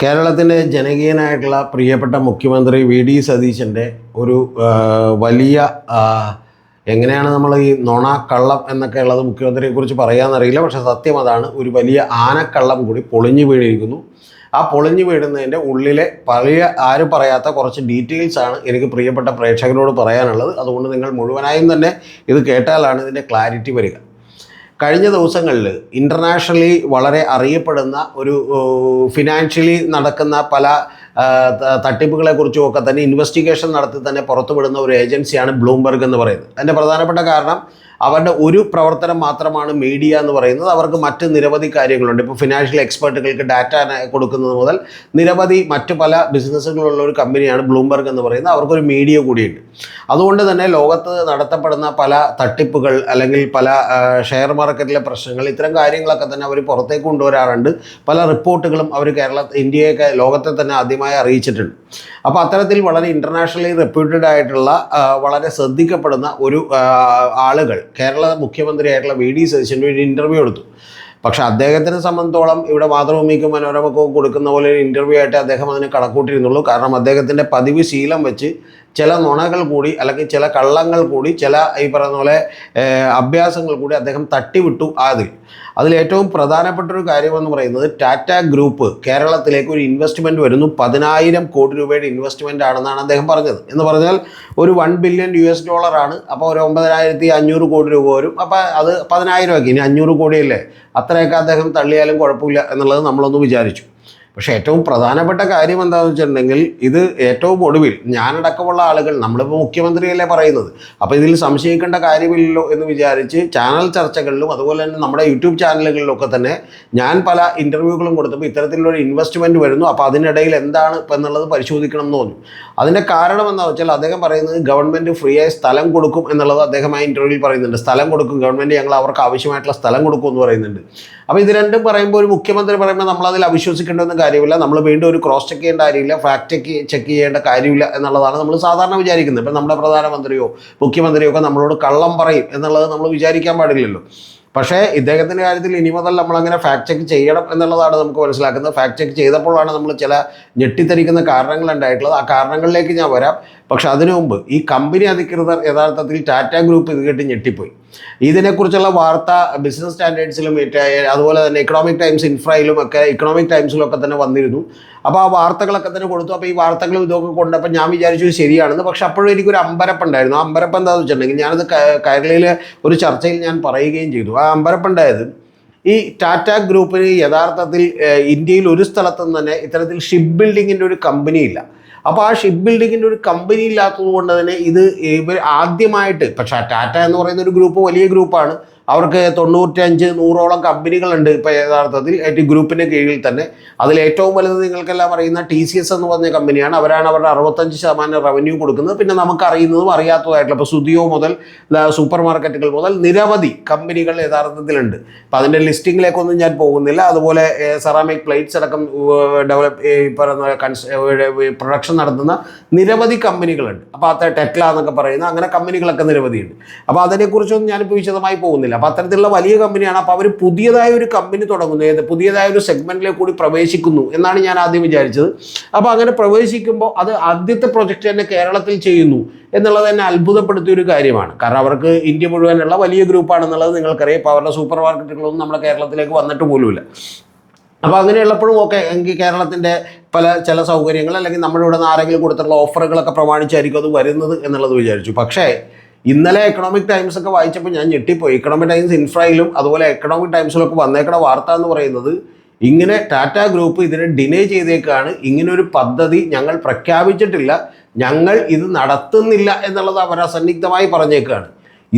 കേരളത്തിൻ്റെ ജനകീയനായിട്ടുള്ള പ്രിയപ്പെട്ട മുഖ്യമന്ത്രി വി ഡി സതീശൻ്റെ ഒരു വലിയ എങ്ങനെയാണ് നമ്മൾ ഈ നുണ കള്ളം എന്നൊക്കെ ഉള്ളത് മുഖ്യമന്ത്രിയെക്കുറിച്ച് പറയാമെന്നറിയില്ല. പക്ഷേ സത്യം അതാണ്, ഒരു വലിയ ആനക്കള്ളം കൂടി പൊളിഞ്ഞു വീണിരിക്കുന്നു. ആ പൊളിഞ്ഞു വീഴുന്നതിൻ്റെ ഉള്ളിലെ പഴയ ആരും പറയാത്ത കുറച്ച് ഡീറ്റെയിൽസാണ് എനിക്ക് പ്രിയപ്പെട്ട പ്രേക്ഷകരോട് പറയാനുള്ളത്. അതുകൊണ്ട് നിങ്ങൾ മുഴുവനായും തന്നെ ഇത് കേട്ടാലാണ് ഇതിൻ്റെ ക്ലാരിറ്റി വരിക. കഴിഞ്ഞ ദിവസങ്ങളിൽ ഇൻ്റർനാഷണലി വളരെ അറിയപ്പെടുന്ന ഒരു ഫിനാൻഷ്യലി നടക്കുന്ന പല തട്ടിപ്പുകളെക്കുറിച്ചുമൊക്കെ തന്നെ ഇൻവെസ്റ്റിഗേഷൻ നടത്തി തന്നെ പുറത്തുവിടുന്ന ഒരു ഏജൻസിയാണ് ബ്ലൂംബർഗ് എന്ന് പറയുന്നത്. അതിൻ്റെ പ്രധാനപ്പെട്ട കാരണം അവരുടെ ഒരു പ്രവർത്തനം മാത്രമാണ് മീഡിയ എന്ന് പറയുന്നത്. അവർക്ക് മറ്റ് നിരവധി കാര്യങ്ങളുണ്ട്. ഇപ്പോൾ ഫിനാൻഷ്യൽ എക്സ്പെർട്ടുകൾക്ക് ഡാറ്റ കൊടുക്കുന്നത് മുതൽ നിരവധി മറ്റ് പല ബിസിനസ്സുകളുള്ള ഒരു കമ്പനിയാണ് ബ്ലൂംബർഗ് എന്ന് പറയുന്നത്. അവർക്കൊരു മീഡിയ കൂടിയുണ്ട്. അതുകൊണ്ട് തന്നെ ലോകത്ത് നടത്തപ്പെടുന്ന പല തട്ടിപ്പുകൾ അല്ലെങ്കിൽ പല ഷെയർ മാർക്കറ്റിലെ പ്രശ്നങ്ങൾ, ഇത്തരം കാര്യങ്ങളൊക്കെ തന്നെ അവർ പുറത്തേക്ക് കൊണ്ടുവരാറുണ്ട്. പല റിപ്പോർട്ടുകളും അവർ ഇന്ത്യയൊക്കെ ലോകത്തെ തന്നെ ആദ്യമായി അറിയിച്ചിട്ടുണ്ട്. അപ്പോൾ അത്തരത്തിൽ വളരെ ഇൻ്റർനാഷണലി റെപ്യൂട്ടഡ് ആയിട്ടുള്ള വളരെ ശ്രദ്ധിക്കപ്പെടുന്ന ഒരു ആളുകൾ കേരള മുഖ്യമന്ത്രിയായിട്ടുള്ള വി ഡി സതീശൻ്റെ ഒരു ഇൻ്റർവ്യൂ എടുത്തു. പക്ഷെ അദ്ദേഹത്തിനെ സംബന്ധിച്ചോളം ഇവിടെ മാതൃഭൂമിക്കും മനോരമക്കും കൊടുക്കുന്ന പോലെ ഒരു ഇൻ്റർവ്യൂ ആയിട്ട് അദ്ദേഹം അതിനെ കണക്കൂട്ടിയിരുന്നുള്ളൂ. കാരണം അദ്ദേഹത്തിൻ്റെ പതിവ് ശീലം വെച്ച് ചില നുണകൾ കൂടി അല്ലെങ്കിൽ ചില കള്ളങ്ങൾ കൂടി ചില ഈ പറയുന്ന പോലെ അഭ്യാസങ്ങൾ കൂടി അദ്ദേഹം തട്ടിവിട്ടു. അതിലേറ്റവും പ്രധാനപ്പെട്ടൊരു കാര്യമെന്ന് പറയുന്നത് ടാറ്റ ഗ്രൂപ്പ് കേരളത്തിലേക്ക് ഒരു ഇൻവെസ്റ്റ്മെൻറ്റ് വരുന്നു. 10,000 കോടി രൂപയുടെ ഇൻവെസ്റ്റ്മെൻ്റ് ആണെന്നാണ് അദ്ദേഹം പറഞ്ഞത്. എന്ന് പറഞ്ഞാൽ ഒരു $1 ബില്യൺ ആണ്. അപ്പോൾ ഒരു 9,500 കോടി രൂപ വരും. അപ്പോൾ അത് 10,000 ആക്കി. ഇനി 500 കോടിയല്ലേ, അത്രയൊക്കെ അദ്ദേഹം തള്ളിയാലും കുഴപ്പമില്ല എന്നുള്ളത് നമ്മളൊന്ന് വിചാരിച്ചു. പക്ഷേ ഏറ്റവും പ്രധാനപ്പെട്ട കാര്യം എന്താണെന്ന് വെച്ചിട്ടുണ്ടെങ്കിൽ ഇത് ഏറ്റവും ഒടുവിൽ ഞാനടക്കമുള്ള ആളുകൾ, നമ്മളിപ്പോൾ മുഖ്യമന്ത്രിയല്ലേ പറയുന്നത്, അപ്പോൾ ഇതിൽ സംശയിക്കേണ്ട കാര്യമില്ലല്ലോ എന്ന് വിചാരിച്ച് ചാനൽ ചർച്ചകളിലും അതുപോലെ തന്നെ നമ്മുടെ യൂട്യൂബ് ചാനലുകളിലൊക്കെ തന്നെ ഞാൻ പല ഇൻ്റർവ്യൂകളും കൊടുത്തപ്പോൾ ഇത്തരത്തിലുള്ളൊരു ഇൻവെസ്റ്റ്മെൻറ്റ് വരുന്നു, അപ്പോൾ അതിനിടയിൽ എന്താണ് ഇപ്പം എന്നുള്ളത് പരിശോധിക്കണം എന്ന് തോന്നി. അതിൻ്റെ കാരണം എന്താണെന്ന് വെച്ചാൽ അദ്ദേഹം പറയുന്നത് ഗവൺമെൻറ് ഫ്രീ ആയി സ്ഥലം കൊടുക്കും എന്നുള്ളത് അദ്ദേഹം ആ ഇൻ്റർവ്യൂവിൽ പറയുന്നുണ്ട്. സ്ഥലം കൊടുക്കും, ഗവൺമെൻറ് ഞങ്ങൾ അവർക്ക് ആവശ്യമായിട്ടുള്ള സ്ഥലം കൊടുക്കും എന്ന് പറയുന്നുണ്ട്. അപ്പോൾ ഇത് രണ്ടും പറയുമ്പോൾ ഒരു മുഖ്യമന്ത്രി പറയുമ്പോൾ നമ്മളതിൽ അവിശ്വസിക്കേണ്ടെന്ന് കാര്യമില്ല. നമ്മൾ വീണ്ടും ഒരു ക്രോസ് ചെക്ക് ചെയ്യേണ്ട കാര്യമില്ല, ഫാക്ട് ചെക്ക് ചെയ്യേണ്ട കാര്യമില്ല എന്നുള്ളതാണ് നമ്മൾ സാധാരണ വിചാരിക്കുന്നത്. ഇപ്പം നമ്മുടെ പ്രധാനമന്ത്രിയോ മുഖ്യമന്ത്രിയോ ഒക്കെ നമ്മളോട് കള്ളം പറയും എന്നുള്ളത് നമ്മൾ വിചാരിക്കാൻ പാടില്ലല്ലോ. പക്ഷേ ഇദ്ദേഹത്തിൻ്റെ കാര്യത്തിൽ ഇനി മുതൽ നമ്മളങ്ങനെ ഫാക്ട് ചെക്ക് ചെയ്യണം എന്നുള്ളതാണ് നമുക്ക് മനസ്സിലാക്കുന്നത്. ഫാക്ട് ചെക്ക് ചെയ്തപ്പോഴാണ് നമ്മൾ ചില ഞെട്ടിത്തരിക്കുന്ന കാരണങ്ങൾ ഉണ്ടായിട്ടുള്ളത്. ആ കാരണങ്ങളിലേക്ക് ഞാൻ വരാം. പക്ഷെ അതിനു മുമ്പ് ഈ കമ്പനി അധികൃതർ യഥാർത്ഥത്തിൽ ടാറ്റ ഗ്രൂപ്പ് ഇത് കേട്ട് ഞെട്ടിപ്പോയി. ഇതിനെക്കുറിച്ചുള്ള വാർത്ത ബിസിനസ് സ്റ്റാൻഡേർഡ്സിലും അതുപോലെ തന്നെ ഇക്കണോമിക് ടൈംസ് ഇൻഫ്രയിലും ഒക്കെ ഇക്കണോമിക് ടൈംസിലൊക്കെ തന്നെ വന്നിരുന്നു. അപ്പോൾ ആ വാർത്തകളൊക്കെ തന്നെ കൊടുത്തു. അപ്പോൾ ഈ വാർത്തകളും ഇതൊക്കെ കൊണ്ടപ്പോൾ ഞാൻ വിചാരിച്ചു ശരിയാണെന്ന്. പക്ഷെ അപ്പോഴും എനിക്കൊരു അമ്പരപ്പുണ്ടായിരുന്നു. ആ അമ്പരപ്പം എന്താണെന്ന് വെച്ചിട്ടുണ്ടെങ്കിൽ ഞാനത് കൈരളിയിലെ ഒരു ചർച്ചയിൽ ഞാൻ പറയുകയും ചെയ്തു. ആ അമ്പരപ്പുണ്ടായത് ഈ ടാറ്റ ഗ്രൂപ്പിന് യഥാർത്ഥത്തിൽ ഇന്ത്യയിൽ ഒരു സ്ഥലത്തും തന്നെ ഇത്തരത്തിൽ ഷിപ്പ് ബിൽഡിങ്ങിൻ്റെ ഒരു കമ്പനി ഇല്ല. അപ്പോൾ ആ ഷിപ്പ് ബിൽഡിങ്ങിൻ്റെ ഒരു കമ്പനി ഇല്ലാത്തത് കൊണ്ട് തന്നെ ഇത് ഇവർ ആദ്യമായിട്ട്, പക്ഷേ ടാറ്റ എന്ന് പറയുന്ന ഒരു ഗ്രൂപ്പ് വലിയ ഗ്രൂപ്പാണ്. അവർക്ക് 95-100ഓളം കമ്പനികളുണ്ട് ഇപ്പോൾ യഥാർത്ഥത്തിൽ ഐ ടി ഗ്രൂപ്പിൻ്റെ കീഴിൽ തന്നെ. അതിൽ ഏറ്റവും വലുത് നിങ്ങൾക്കെല്ലാം അറിയുന്ന TCS എന്ന് പറഞ്ഞ കമ്പനിയാണ്. അവരാണ് അവരുടെ 65% റവന്യൂ കൊടുക്കുന്നത്. പിന്നെ നമുക്കറിയുന്നതും അറിയാത്തതായിട്ടുള്ള ഇപ്പോൾ സുദിയോ മുതൽ സൂപ്പർ മാർക്കറ്റുകൾ മുതൽ നിരവധി കമ്പനികൾ യഥാർത്ഥത്തിലുണ്ട്. അപ്പോൾ അതിൻ്റെ ലിസ്റ്റിങ്ങിലേക്കൊന്നും ഞാൻ പോകുന്നില്ല. അതുപോലെ സെറാമിക് പ്ലേറ്റ്സ് അടക്കം പ്രൊഡക്ഷൻ നടത്തുന്ന നിരവധി കമ്പനികളുണ്ട്. അപ്പോൾ അത് ടെക്ല എന്നൊക്കെ പറയുന്ന അങ്ങനെ കമ്പനികളൊക്കെ നിരവധിയുണ്ട്. അപ്പോൾ അതിനെക്കുറിച്ചൊന്നും ഞാനിപ്പോൾ വിശദമായി പോകുന്നില്ല. അപ്പോൾ അത്തരത്തിലുള്ള വലിയ കമ്പനിയാണ്. അപ്പോൾ അവർ പുതിയതായ ഒരു കമ്പനി തുടങ്ങുന്നു, പുതിയതായ ഒരു സെഗ്മെൻറ്റിലേക്ക് കൂടി പ്രവേശിക്കുന്നു എന്നാണ് ഞാൻ ആദ്യം വിചാരിച്ചത്. അപ്പോൾ അങ്ങനെ പ്രവേശിക്കുമ്പോൾ അത് ആദ്യത്തെ പ്രൊജക്റ്റ് തന്നെ കേരളത്തിൽ ചെയ്യുന്നു എന്നുള്ളത് തന്നെ അത്ഭുതപ്പെടുത്തിയ ഒരു കാര്യമാണ്. കാരണം അവർക്ക് ഇന്ത്യ മുഴുവനുള്ള വലിയ ഗ്രൂപ്പാണെന്നുള്ളത് നിങ്ങൾക്കറിയാം. ഇപ്പോൾ അവരുടെ സൂപ്പർ മാർക്കറ്റുകളൊന്നും നമ്മുടെ കേരളത്തിലേക്ക് വന്നിട്ട് പോലുമില്ല. അപ്പോൾ അങ്ങനെയുള്ളപ്പോഴും ഒക്കെ എങ്കിൽ കേരളത്തിൻ്റെ ചില സൗകര്യങ്ങൾ അല്ലെങ്കിൽ നമ്മുടെ ഇവിടെ നിന്ന് ആരെങ്കിലും കൊടുത്തിട്ടുള്ള ഓഫറുകളൊക്കെ പ്രമാണിച്ചായിരിക്കും അത് വരുന്നത് എന്നുള്ളത് വിചാരിച്ചു. പക്ഷേ ഇന്നലെ എക്കണോമിക് ടൈംസ് ഒക്കെ വായിച്ചപ്പോൾ ഞാൻ ഞെട്ടിപ്പോയി. എക്കണോമിക് ടൈംസ് ഇൻഫ്രയിലും അതുപോലെ എക്കണോമിക് ടൈംസിലൊക്കെ വന്നേക്കണ വാർത്ത എന്ന് പറയുന്നത് ഇങ്ങനെ ടാറ്റ ഗ്രൂപ്പ് ഇതിനെ ഡിനേ ചെയ്തേക്കാണ്. ഇങ്ങനൊരു പദ്ധതി ഞങ്ങൾ പ്രഖ്യാപിച്ചിട്ടില്ല, ഞങ്ങൾ ഇത് നടത്തുന്നില്ല എന്നുള്ളത് അവർ അസന്നിഗ്ധമായി പറഞ്ഞേക്കാണ്.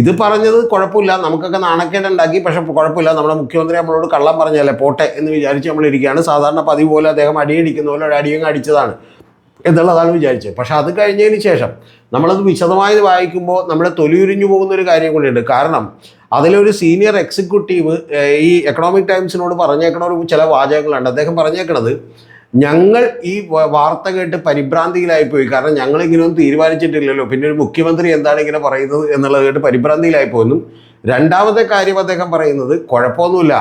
ഇത് പറഞ്ഞത് കുഴപ്പമില്ല, നമുക്കൊക്കെ നാണക്കേടുണ്ടാക്കി. പക്ഷെ കുഴപ്പമില്ല, നമ്മുടെ മുഖ്യമന്ത്രി നമ്മളോട് കള്ളം പറഞ്ഞല്ലേ പോട്ടെ എന്ന് വിചാരിച്ച് നമ്മളിരിക്കുകയാണ്. സാധാരണ പതിവ് പോലെ അദ്ദേഹം അടിയടിക്കുന്ന പോലെ ഒരു അടിയങ്ങ് അടിച്ചതാണ് എന്നുള്ളതാണ് വിചാരിച്ചത്. പക്ഷെ അത് കഴിഞ്ഞതിന് ശേഷം നമ്മളത് വിശദമായി വായിക്കുമ്പോൾ നമ്മുടെ തൊലിയുരിഞ്ഞു പോകുന്നൊരു കാര്യം കൂടിയുണ്ട്. കാരണം അതിലൊരു സീനിയർ എക്സിക്യൂട്ടീവ് ഈ എക്കണോമിക് ടൈംസിനോട് പറഞ്ഞേക്കണ ഒരു ചില വാചകങ്ങളുണ്ട്. അദ്ദേഹം പറഞ്ഞേക്കണത് ഞങ്ങൾ ഈ വാർത്ത കേട്ട് പരിഭ്രാന്തിയിലായിപ്പോയി. കാരണം ഞങ്ങളിങ്ങനെയൊന്നും തീരുമാനിച്ചിട്ടില്ലല്ലോ, പിന്നെ ഒരു മുഖ്യമന്ത്രി എന്താണ് ഇങ്ങനെ പറയുന്നത് എന്നുള്ളത് കേട്ട് പരിഭ്രാന്തിയിലായിപ്പോയെന്നും. രണ്ടാമത്തെ കാര്യം അദ്ദേഹം പറയുന്നത് കുഴപ്പമൊന്നുമില്ല,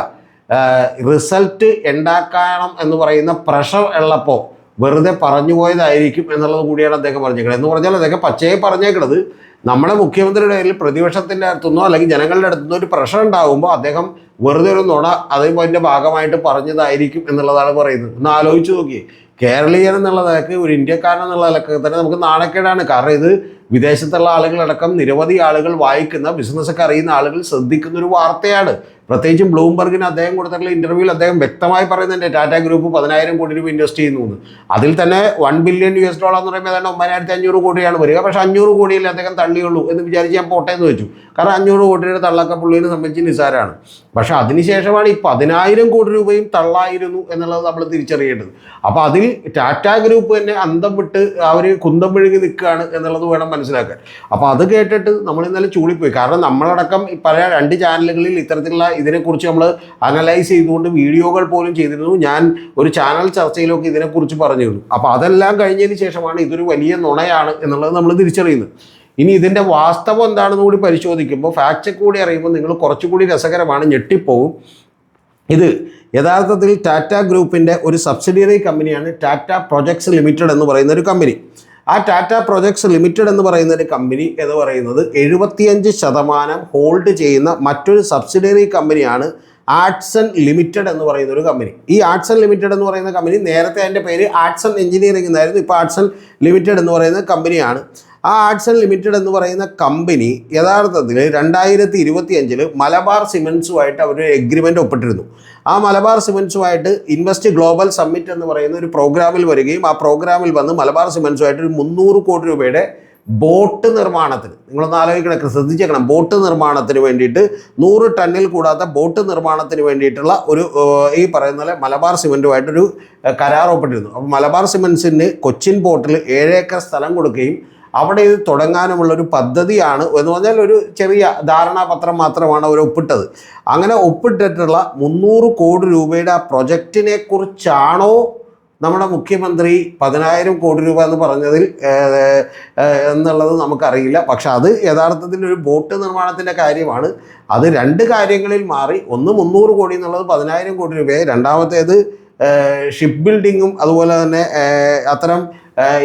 റിസൾട്ട് ഉണ്ടാക്കണം എന്ന് പറയുന്ന പ്രഷർ ഉള്ളപ്പോൾ വെറുതെ പറഞ്ഞു പോയതായിരിക്കും എന്നുള്ളത് കൂടിയാണ് അദ്ദേഹം പറഞ്ഞേക്കുന്നത്. എന്ന് പറഞ്ഞാൽ അദ്ദേഹം പച്ചയെ പറഞ്ഞേക്കുന്നത് നമ്മുടെ മുഖ്യമന്ത്രിയുടെ കയ്യിൽ പ്രതിപക്ഷത്തിൻ്റെ അടുത്തുനിന്നോ അല്ലെങ്കിൽ ജനങ്ങളുടെ അടുത്തുനിന്നോ ഒരു പ്രഷർ ഉണ്ടാകുമ്പോൾ അദ്ദേഹം വെറുതെ ഒരു നുണ അതിൻ്റെ ഭാഗമായിട്ട് പറഞ്ഞതായിരിക്കും എന്നുള്ളതാണ് പറയുന്നത്. ഒന്ന് ആലോചിച്ച് നോക്കിയേ, കേരളീയൻ എന്നുള്ള നിലക്ക് ഒരു ഇന്ത്യക്കാരൻ എന്നുള്ള നിലക്ക് തന്നെ നമുക്ക് നാണക്കേടാണ്. കാരണം ഇത് വിദേശത്തുള്ള ആളുകളടക്കം നിരവധി ആളുകൾ വായിക്കുന്ന, ബിസിനസ്സൊക്കെ അറിയുന്ന ആളുകൾ ശ്രദ്ധിക്കുന്ന ഒരു വാർത്തയാണ്. പ്രത്യേകിച്ചും ബ്ലൂംബർഗിന് അദ്ദേഹം കൊടുത്തിട്ടുള്ള ഇന്റർവ്യൂവിൽ അദ്ദേഹം വ്യക്തമായി പറയുന്നുണ്ട് ടാറ്റ ഗ്രൂപ്പ് 10,000 കോടി രൂപ ഇൻവെസ്റ്റ് ചെയ്യുന്നു. അതിൽ തന്നെ $1 ബില്യൺ എന്ന് പറയുമ്പോൾ ഏതാണ്ട് 9,500 കോടിയാണ് വരിക. പക്ഷേ 500 കോടിയിൽ അദ്ദേഹം തള്ളിയുള്ളൂ എന്ന് വിചാരിച്ച് ഞാൻ പോട്ടെ എന്ന് വെച്ചു. കാരണം 500 കോടിയുടെ തള്ളൊക്കെ പുള്ളിനെ സംബന്ധിച്ച് നിസാരമാണ്. പക്ഷേ അതിനുശേഷമാണ് ഈ 10,000 കോടി രൂപയും തള്ളായിരുന്നു എന്നുള്ളത് നമ്മൾ തിരിച്ചറിയേണ്ടത്. അപ്പോൾ അതിൽ ടാറ്റ ഗ്രൂപ്പ് തന്നെ അന്തം വിട്ട് അവർ കുന്തം വിഴുകി നിൽക്കുകയാണ് എന്നുള്ളത് വേണം മനസ്സിലാക്കാൻ. അപ്പോൾ അത് കേട്ടിട്ട് നമ്മൾ ഇന്നലെ ചൂളിപ്പോയി. കാരണം നമ്മളടക്കം പല 2 ചാനലുകളിൽ ഇത്തരത്തിലുള്ള ഇതിനെക്കുറിച്ച് നമ്മൾ അനലൈസ് ചെയ്തുകൊണ്ട് വീഡിയോകൾ പോലും ചെയ്തിരുന്നു. ഞാൻ ഒരു ചാനൽ ചർച്ചയിലൊക്കെ ഇതിനെക്കുറിച്ച് പറഞ്ഞിരുന്നു. അപ്പോൾ അതെല്ലാം കഴിഞ്ഞതിന് ശേഷമാണ് ഇതൊരു വലിയ നുണയാണ് എന്നുള്ളത് നമ്മൾ തിരിച്ചറിയുന്നത്. ഇനി ഇതിൻ്റെ വാസ്തവം എന്താണെന്ന് കൂടി പരിശോധിക്കുമ്പോൾ, ഫാക്ട് ചെക്ക് കൂടി അറിയുമ്പോൾ നിങ്ങൾ കുറച്ചുകൂടി രസകരമാണ്, ഞെട്ടിപ്പോവും. ഇത് യഥാർത്ഥത്തിൽ ടാറ്റ ഗ്രൂപ്പിൻ്റെ ഒരു സബ്സിഡിയറി കമ്പനിയാണ് ടാറ്റ പ്രൊജക്ട്സ് ലിമിറ്റഡ് എന്ന് പറയുന്ന ഒരു കമ്പനി. ആ ടാറ്റ പ്രൊജക്ട്സ് ലിമിറ്റഡ് എന്ന് പറയുന്ന ഒരു കമ്പനി എന്ന് പറയുന്നത് 75% ഹോൾഡ് ചെയ്യുന്ന മറ്റൊരു സബ്സിഡിയറി കമ്പനിയാണ് ആർട്സൺ ലിമിറ്റഡ് എന്ന് പറയുന്ന ഒരു കമ്പനി. ഈ ആർട്സൺ ലിമിറ്റഡ് എന്ന് പറയുന്ന കമ്പനി നേരത്തെ അതിൻ്റെ പേര് ആർട്സൺ എഞ്ചിനീയറിംഗ് എന്നായിരുന്നു. ഇപ്പോൾ ആർട്സൺ ലിമിറ്റഡ് എന്ന് പറയുന്ന കമ്പനിയാണ്. ആ ആർട്സൺ ലിമിറ്റഡ് എന്ന് പറയുന്ന കമ്പനി യഥാർത്ഥത്തിൽ 2025 മലബാർ സിമെൻറ്റ്സുമായിട്ട് അവരൊരു എഗ്രിമെൻ്റ് ഒപ്പിട്ടിരുന്നു. ആ മലബാർ സിമെൻറ്റ്സുമായിട്ട് ഇൻവെസ്റ്റ് ഗ്ലോബൽ സമ്മിറ്റ് എന്ന് പറയുന്ന ഒരു പ്രോഗ്രാമിൽ വരികയും ആ പ്രോഗ്രാമിൽ വന്ന് മലബാർ സിമെൻറ്റ്സുമായിട്ട് ഒരു 300 കോടി രൂപയുടെ ബോട്ട് നിർമ്മാണത്തിന്, നിങ്ങളൊന്ന് ആലോചിക്കണം, ശ്രദ്ധിച്ചേക്കണം, ബോട്ട് നിർമ്മാണത്തിന് വേണ്ടിയിട്ട് 100 ടണ്ണിൽ കൂടാത്ത ബോട്ട് നിർമ്മാണത്തിന് വേണ്ടിയിട്ടുള്ള ഒരു ഈ പറയുന്ന പോലെ മലബാർ സിമെൻറ്റുമായിട്ടൊരു കരാർ ഒപ്പിട്ടിരുന്നു. അപ്പോൾ മലബാർ സിമെൻറ്റ്സിന് കൊച്ചിൻ പോർട്ടിൽ 7 ഏക്കർ സ്ഥലം കൊടുക്കുകയും അവിടെ ഇത് തുടങ്ങാനുമുള്ളൊരു പദ്ധതിയാണ് എന്ന് പറഞ്ഞാൽ ഒരു ചെറിയ ധാരണാപത്രം മാത്രമാണ് അവർ ഒപ്പിട്ടത്. അങ്ങനെ ഒപ്പിട്ടിട്ടുള്ള 300 കോടി രൂപയുടെ ആ പ്രൊജക്റ്റിനെ കുറിച്ചാണോ നമ്മുടെ മുഖ്യമന്ത്രി 10,000 കോടി രൂപ എന്ന് പറഞ്ഞതിൽ എന്നുള്ളത് നമുക്കറിയില്ല. പക്ഷെ അത് യഥാർത്ഥത്തിൽ ഒരു ബോട്ട് നിർമ്മാണത്തിൻ്റെ കാര്യമാണ്. അത് 2 കാര്യങ്ങളിൽ മാറി. ഒന്ന് 300 കോടി എന്നുള്ളത് 10,000 കോടി രൂപയായി. രണ്ടാമത്തേത് ഷിപ്പ് ബിൽഡിങ്ങും അതുപോലെ തന്നെ അത്തരം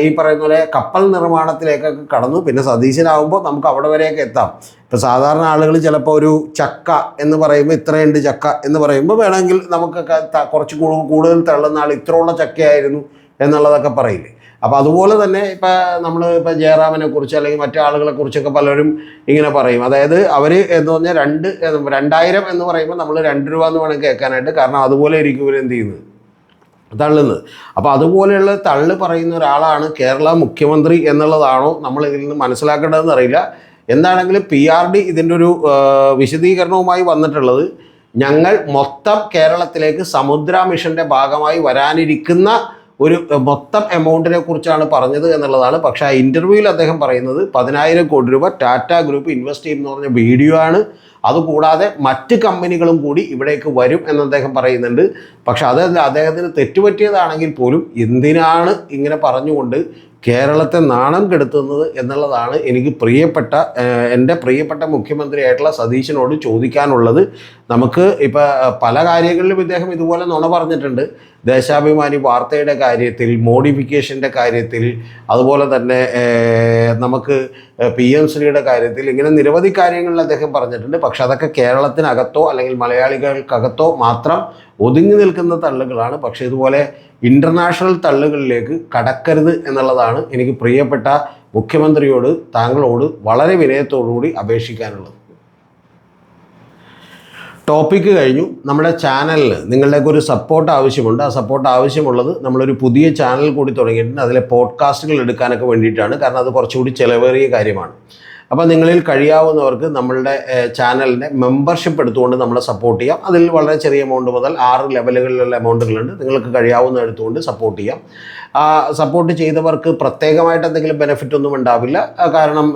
ഈ പറയുന്ന പോലെ കപ്പൽ നിർമ്മാണത്തിലേക്കൊക്കെ കടന്നു. പിന്നെ സതീശനാകുമ്പോൾ നമുക്ക് അവിടെ വരെയൊക്കെ എത്താം. ഇപ്പോൾ സാധാരണ ആളുകൾ ചിലപ്പോൾ ഒരു ചക്ക എന്ന് പറയുമ്പോൾ ഇത്രയുണ്ട് ചക്ക എന്ന് പറയുമ്പോൾ വേണമെങ്കിൽ നമുക്കൊക്കെ കുറച്ച് കൂടുതൽ തള്ളുന്ന ആൾ ഇത്രയുള്ള ചക്കയായിരുന്നു എന്നുള്ളതൊക്കെ പറയില്ലേ. അപ്പോൾ അതുപോലെ തന്നെ നമ്മൾ ജയറാമിനെ കുറിച്ച് അല്ലെങ്കിൽ മറ്റു ആളുകളെ കുറിച്ചൊക്കെ പലരും ഇങ്ങനെ പറയും. അതായത് അവർ എന്ന് പറഞ്ഞാൽ 2000 എന്ന് പറയുമ്പോൾ നമ്മൾ 2 രൂപ എന്ന് വേണമെങ്കിൽ കേൾക്കാനായിട്ട്. കാരണം അതുപോലെ ആയിരിക്കും ഇവർ എന്ത് ചെയ്യുന്നത്, തള്ളുന്നത്. അപ്പോൾ അതുപോലെയുള്ള തള്ളു പറയുന്ന ഒരാളാണ് കേരള മുഖ്യമന്ത്രി എന്നുള്ളതാണോ നമ്മൾ ഇതിൽ നിന്ന് മനസ്സിലാക്കേണ്ടതെന്ന് അറിയില്ല. എന്താണെങ്കിലും PRD ഇതിൻ്റെ ഒരു വിശദീകരണവുമായി വന്നിട്ടുള്ളത്, ഞങ്ങൾ മൊത്തം കേരളത്തിലേക്ക് സമുദ്ര മിഷൻ്റെ ഭാഗമായി വരാനിരിക്കുന്ന ഒരു മൊത്തം എമൗണ്ടിനെ കുറിച്ചാണ് പറഞ്ഞത് എന്നുള്ളതാണ്. പക്ഷേ ആ ഇൻ്റർവ്യൂവിൽ അദ്ദേഹം പറയുന്നത് 10,000 കോടി രൂപ ടാറ്റ ഗ്രൂപ്പ് ഇൻവെസ്റ്റ് ചെയ്യുമെന്ന് പറഞ്ഞ വീഡിയോ ആണ്. അതുകൂടാതെ മറ്റ് കമ്പനികളും കൂടി ഇവിടേക്ക് വരും എന്ന് അദ്ദേഹം പറയുന്നുണ്ട്. പക്ഷെ അത് അദ്ദേഹത്തിന് തെറ്റുപറ്റിയതാണെങ്കിൽ പോലും എന്തിനാണ് ഇങ്ങനെ പറഞ്ഞുകൊണ്ട് കേരളത്തെ നാണം കെടുത്തുന്നത് എന്നുള്ളതാണ് എനിക്ക് എൻ്റെ പ്രിയപ്പെട്ട മുഖ്യമന്ത്രിയായിട്ടുള്ള സതീശനോട് ചോദിക്കാനുള്ളത്. നമുക്ക് ഇപ്പോൾ പല കാര്യങ്ങളിലും ഇദ്ദേഹം ഇതുപോലെ നുണ പറഞ്ഞിട്ടുണ്ട്. ദേശാഭിമാനി വാർത്തയുടെ കാര്യത്തിൽ, മോഡിഫിക്കേഷൻ്റെ കാര്യത്തിൽ, അതുപോലെ തന്നെ നമുക്ക് PMശ്രീയുടെ കാര്യത്തിൽ, ഇങ്ങനെ നിരവധി കാര്യങ്ങളിൽ അദ്ദേഹം പറഞ്ഞിട്ടുണ്ട്. പക്ഷെ അതൊക്കെ കേരളത്തിനകത്തോ അല്ലെങ്കിൽ മലയാളികൾക്കകത്തോ മാത്രം ഒതുങ്ങി നിൽക്കുന്ന തള്ളുകളാണ്. പക്ഷേ ഇതുപോലെ ഇൻ്റർനാഷണൽ തള്ളുകളിലേക്ക് കടക്കരുത് എന്നുള്ളതാണ് എനിക്ക് പ്രിയപ്പെട്ട മുഖ്യമന്ത്രിയോട്, താങ്കളോട് വളരെ വിനയത്തോടുകൂടി അപേക്ഷിക്കാനുള്ളത്. ടോപ്പിക്ക് കഴിഞ്ഞു. നമ്മുടെ ചാനലിൽ നിങ്ങളുടെയൊക്കെ ഒരു സപ്പോർട്ട് ആവശ്യമുണ്ട്. ആ സപ്പോർട്ട് ആവശ്യമുള്ളത് നമ്മളൊരു പുതിയ ചാനൽ കൂടി തുടങ്ങിയിട്ടുണ്ട്. അതിലെ പോഡ്കാസ്റ്റുകൾ എടുക്കാനൊക്കെ വേണ്ടിയിട്ടാണ്. കാരണം അത് കുറച്ചുകൂടി ചിലവേറിയ കാര്യമാണ്. അപ്പോൾ നിങ്ങളിൽ കഴിയാവുന്നവർക്ക് നമ്മളുടെ ചാനലിനെ മെമ്പർഷിപ്പ് എടുത്തുകൊണ്ട് നമ്മളെ സപ്പോർട്ട് ചെയ്യാം. അതിൽ വളരെ ചെറിയ എമൗണ്ട് മുതൽ 6 ലെവലുകളിലുള്ള എമൗണ്ടുകളുണ്ട്. നിങ്ങൾക്ക് കഴിയാവുന്ന എടുത്തുകൊണ്ട് സപ്പോർട്ട് ചെയ്യാം. സപ്പോർട്ട് ചെയ്തവർക്ക് പ്രത്യേകമായിട്ട് എന്തെങ്കിലും ബെനിഫിറ്റ് ഒന്നും ഉണ്ടാവില്ല. കാരണം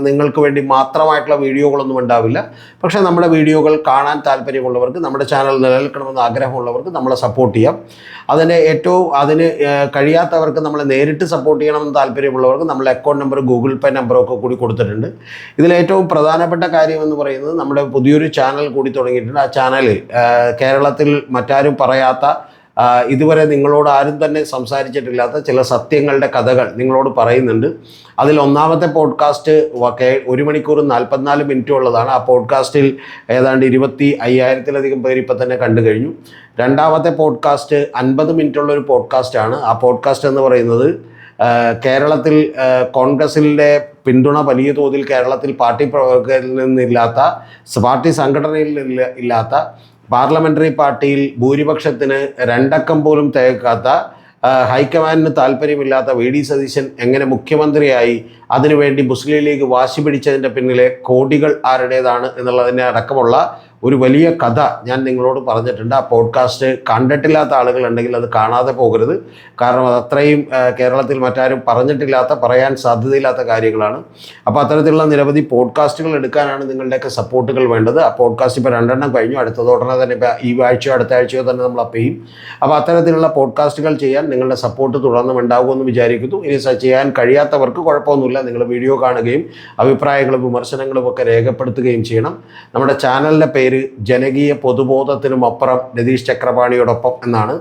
നിങ്ങൾക്ക് വേണ്ടി മാത്രമായിട്ടുള്ള വീഡിയോകളൊന്നും ഉണ്ടാവില്ല. പക്ഷേ നമ്മുടെ വീഡിയോകൾ കാണാൻ താല്പര്യമുള്ളവർക്ക്, നമ്മുടെ ചാനൽ നിലനിൽക്കണമെന്ന് ആഗ്രഹമുള്ളവർക്ക് നമ്മളെ സപ്പോർട്ട് ചെയ്യാം. അതിന് കഴിയാത്തവർക്ക് നമ്മളെ നേരിട്ട് സപ്പോർട്ട് ചെയ്യണമെന്ന് താല്പര്യമുള്ളവർക്ക് നമ്മളെ അക്കൗണ്ട് നമ്പർ, ഗൂഗിൾ പേ നമ്പറൊക്കെ കൂടി കൊടുത്തിട്ടുണ്ട്. ഇതിലേറ്റവും പ്രധാനപ്പെട്ട കാര്യം എന്ന് പറയുന്നത് നമ്മുടെ പുതിയൊരു ചാനൽ കൂടി തുടങ്ങിയിട്ടുണ്ട്. ആ ചാനലിൽ കേരളത്തിൽ മറ്റാരും പറയാത്ത, ഇതുവരെ നിങ്ങളോട് ആരും തന്നെ സംസാരിച്ചിട്ടില്ലാത്ത ചില സത്യങ്ങളുടെ കഥകൾ നിങ്ങളോട് പറയുന്നുണ്ട്. അതിൽ ഒന്നാമത്തെ പോഡ്കാസ്റ്റ് 1 മണിക്കൂർ 44 മിനിറ്റ് ഉള്ളതാണ്. ആ പോഡ്കാസ്റ്റിൽ ഏതാണ്ട് 25,000-ലധികം പേര് ഇപ്പം തന്നെ കണ്ടു കഴിഞ്ഞു. രണ്ടാമത്തെ പോഡ്കാസ്റ്റ് 50 മിനിറ്റുള്ളൊരു പോഡ്കാസ്റ്റാണ്. ആ പോഡ്കാസ്റ്റ് എന്ന് പറയുന്നത് കേരളത്തിൽ കോൺഗ്രസിൻ്റെ പിന്തുണ വലിയ തോതിൽ കേരളത്തിൽ പാർട്ടി പ്രവർത്തകരിൽ നിന്നില്ലാത്ത, പാർട്ടി സംഘടനയിൽ ഇല്ലാത്ത, പാർലമെൻ്ററി പാർട്ടിയിൽ ഭൂരിപക്ഷത്തിന് 2 അക്കം പോലും തികക്കാത്ത, ഹൈക്കമാൻഡിന് താല്പര്യമില്ലാത്ത വി ഡി സതീശൻ എങ്ങനെ മുഖ്യമന്ത്രിയായി, അതിനുവേണ്ടി മുസ്ലിം ലീഗ് വാശി പിടിച്ചതിൻ്റെ പിന്നിലെ കോടികൾ ആരുടേതാണ് എന്നുള്ളതിനെ അടക്കമുള്ള ഒരു വലിയ കഥ ഞാൻ നിങ്ങളോട് പറഞ്ഞിട്ടുണ്ട്. ആ പോഡ്കാസ്റ്റ് കണ്ടിട്ടില്ലാത്ത ആളുകളുണ്ടെങ്കിൽ അത് കാണാതെ പോകരുത്. കാരണം അത് അത്രയും കേരളത്തിൽ മറ്റാരും പറഞ്ഞിട്ടില്ലാത്ത, പറയാൻ സാധ്യതയില്ലാത്ത കാര്യങ്ങളാണ്. അപ്പോൾ അത്തരത്തിലുള്ള നിരവധി പോഡ്കാസ്റ്റുകൾ എടുക്കാനാണ് നിങ്ങളുടെയൊക്കെ സപ്പോർട്ടുകൾ വേണ്ടത്. ആ പോഡ്കാസ്റ്റ് ഇപ്പോൾ 2 എണ്ണം കഴിഞ്ഞു. അടുത്തത് ഉടനെ തന്നെ ഇപ്പോൾ ഈ ആഴ്ചയോ അടുത്ത ആഴ്ചയോ തന്നെ നമ്മൾ അപ്പ് ചെയ്യും. അപ്പോൾ അത്തരത്തിലുള്ള പോഡ്കാസ്റ്റുകൾ ചെയ്യാൻ നിങ്ങളുടെ സപ്പോർട്ട് തുടർന്നും ഉണ്ടാകുമെന്ന് വിചാരിക്കുന്നു. ഇനി ചെയ്യാൻ കഴിയാത്തവർക്ക് കുഴപ്പമൊന്നുമില്ല. നിങ്ങൾ വീഡിയോ കാണുകയും അഭിപ്രായങ്ങളും വിമർശനങ്ങളും ഒക്കെ രേഖപ്പെടുത്തുകയും ചെയ്യണം. നമ്മുടെ ചാനലിൻ്റെ പേര് ജനകീയ പൊതുബോധത്തിനും അപ്പുറം രതീഷ് ചക്രപാണിയോടൊപ്പം എന്നാണ്.